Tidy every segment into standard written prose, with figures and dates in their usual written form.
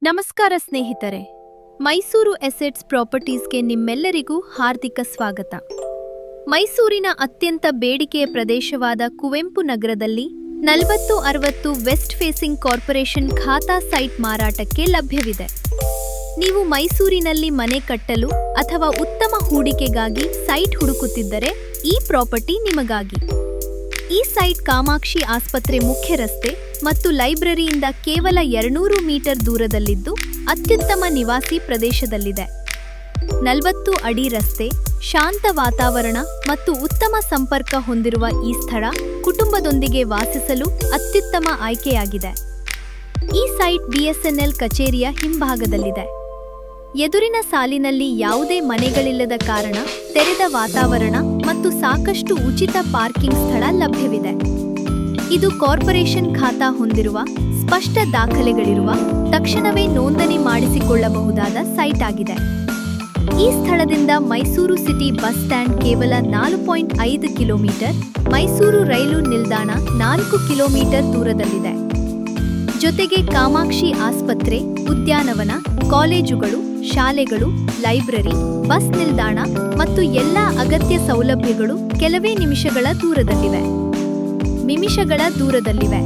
ನಮಸ್ಕಾರ ಸ್ನೇಹಿತರೆ, ಮೈಸೂರು ಎಸೆಟ್ಸ್ ಪ್ರಾಪರ್ಟೀಸ್ಗೆ ನಿಮ್ಮೆಲ್ಲರಿಗೂ ಹಾರ್ದಿಕ ಸ್ವಾಗತ. ಮೈಸೂರಿನ ಅತ್ಯಂತ ಬೇಡಿಕೆಯ ಪ್ರದೇಶವಾದ ಕುವೆಂಪು ನಗರದಲ್ಲಿ 4060 ವೆಸ್ಟ್ ಫೇಸಿಂಗ್ ಕಾರ್ಪೊರೇಷನ್ ಖಾತಾ ಸೈಟ್ ಮಾರಾಟಕ್ಕೆ ಲಭ್ಯವಿದೆ. ನೀವು ಮೈಸೂರಿನಲ್ಲಿ ಮನೆ ಕಟ್ಟಲು ಅಥವಾ ಉತ್ತಮ ಹೂಡಿಕೆಗಾಗಿ ಸೈಟ್ ಹುಡುಕುತ್ತಿದ್ದರೆ ಈ ಪ್ರಾಪರ್ಟಿ ನಿಮಗಾಗಿ. ಈ ಸೈಟ್ ಕಾಮಾಕ್ಷಿ ಆಸ್ಪತ್ರೆ ಮುಖ್ಯ ರಸ್ತೆ ಮತ್ತು ಲೈಬ್ರರಿಯಿಂದ ಕೇವಲ 200 ಮೀಟರ್ ದೂರದಲ್ಲಿದ್ದು ಅತ್ಯುತ್ತಮ ನಿವಾಸಿ ಪ್ರದೇಶದಲ್ಲಿದೆ. 40 ಅಡಿ ರಸ್ತೆ, ಶಾಂತ ವಾತಾವರಣ ಮತ್ತು ಉತ್ತಮ ಸಂಪರ್ಕ ಹೊಂದಿರುವ ಈ ಸ್ಥಳ ಕುಟುಂಬದೊಂದಿಗೆ ವಾಸಿಸಲು ಅತ್ಯುತ್ತಮ ಆಯ್ಕೆಯಾಗಿದೆ. ಈ ಸೈಟ್ BSNL ಕಚೇರಿಯ ಹಿಂಭಾಗದಲ್ಲಿದೆ. ಎದುರಿನ ಸಾಲಿನಲ್ಲಿ ಯಾವುದೇ ಮನೆಗಳಿಲ್ಲದ ಕಾರಣ ತೆರೆದ ವಾತಾವರಣ ಮತ್ತು ಸಾಕಷ್ಟು ಉಚಿತ ಪಾರ್ಕಿಂಗ್ ಸ್ಥಳ ಲಭ್ಯವಿದೆ. ಇದು ಕಾರ್ಪೊರೇಷನ್ ಖಾತಾ ಹೊಂದಿರುವ, ಸ್ಪಷ್ಟ ದಾಖಲೆಗಳಿರುವ, ತಕ್ಷಣವೇ ನೋಂದಣಿ ಮಾಡಿಸಿಕೊಳ್ಳಬಹುದಾದ ಸೈಟ್ ಆಗಿದೆ. ಈ ಸ್ಥಳದಿಂದ ಮೈಸೂರು ಸಿಟಿ ಬಸ್ ಸ್ಟ್ಯಾಂಡ್ ಕೇವಲ 4.5 ಕಿಲೋಮೀಟರ್, ಮೈಸೂರು ರೈಲು ನಿಲ್ದಾಣ 4 ಕಿಲೋಮೀಟರ್ ದೂರದಲ್ಲಿದೆ. ಜೊತೆಗೆ ಕಾಮಾಕ್ಷಿ ಆಸ್ಪತ್ರೆ, ಉದ್ಯಾನವನ, ಕಾಲೇಜುಗಳು, ಶಾಲೆಗಳು, ಲೈಬ್ರರಿ, ಬಸ್ ನಿಲ್ದಾಣ ಮತ್ತು ಎಲ್ಲಾ ಅಗತ್ಯ ಸೌಲಭ್ಯಗಳು ಕೆಲವೇ ನಿಮಿಷಗಳ ದೂರದಲ್ಲಿವೆ.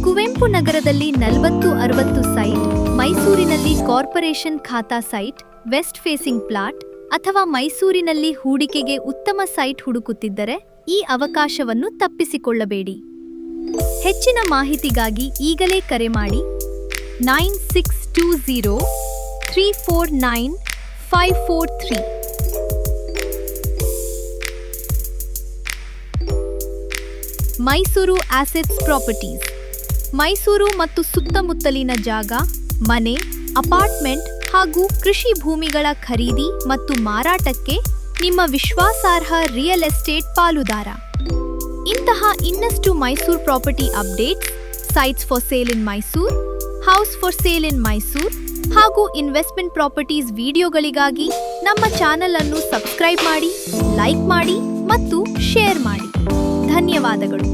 ಕುವೆಂಪು ನಗರದಲ್ಲಿ 4060 ಸೈಟ್, ಮೈಸೂರಿನಲ್ಲಿ ಕಾರ್ಪೊರೇಷನ್ ಖಾತಾ ಸೈಟ್, ವೆಸ್ಟ್ ಫೇಸಿಂಗ್ ಪ್ಲಾಟ್ ಅಥವಾ ಮೈಸೂರಿನಲ್ಲಿ ಹೂಡಿಕೆಗೆ ಉತ್ತಮ ಸೈಟ್ ಹುಡುಕುತ್ತಿದ್ದರೆ ಈ ಅವಕಾಶವನ್ನು ತಪ್ಪಿಸಿಕೊಳ್ಳಬೇಡಿ. ಹೆಚ್ಚಿನ ಮಾಹಿತಿಗಾಗಿ ಈಗಲೇ ಕರೆ ಮಾಡಿ 9620349543. Mysuru assets properties. ಮೈಸೂರು ಮತ್ತು ಸುತ್ತಮುತ್ತಲಿನ ಜಾಗ, ಮನೆ, ಅಪಾರ್ಟ್ಮೆಂಟ್ ಹಾಗೂ ಕೃಷಿ ಭೂಮಿಗಳ ಖರೀದಿ ಮತ್ತು ಮಾರಾಟಕ್ಕೆ ನಿಮ್ಮ ವಿಶ್ವಾಸಾರ್ಹ ರಿಯಲ್ ಎಸ್ಟೇಟ್ ಪಾಲುದಾರ. ಇಂತಹ ಇನ್ನಷ್ಟು Mysuru property updates, sites for sale in Mysuru, house for sale ಇನ್ ಮೈಸೂರು ಹಾಗೂ ಇನ್ವೆಸ್ಟ್ಮೆಂಟ್ ಪ್ರಾಪರ್ಟೀಸ್ ವಿಡಿಯೋಗಳಿಗಾಗಿ ನಮ್ಮ ಚಾನೆಲ್ ಅನ್ನು ಸಬ್ಸ್ಕ್ರೈಬ್ ಮಾಡಿ, ಲೈಕ್ ಮಾಡಿ ಮತ್ತು ಶೇರ್ ಮಾಡಿ. ಧನ್ಯವಾದಗಳು.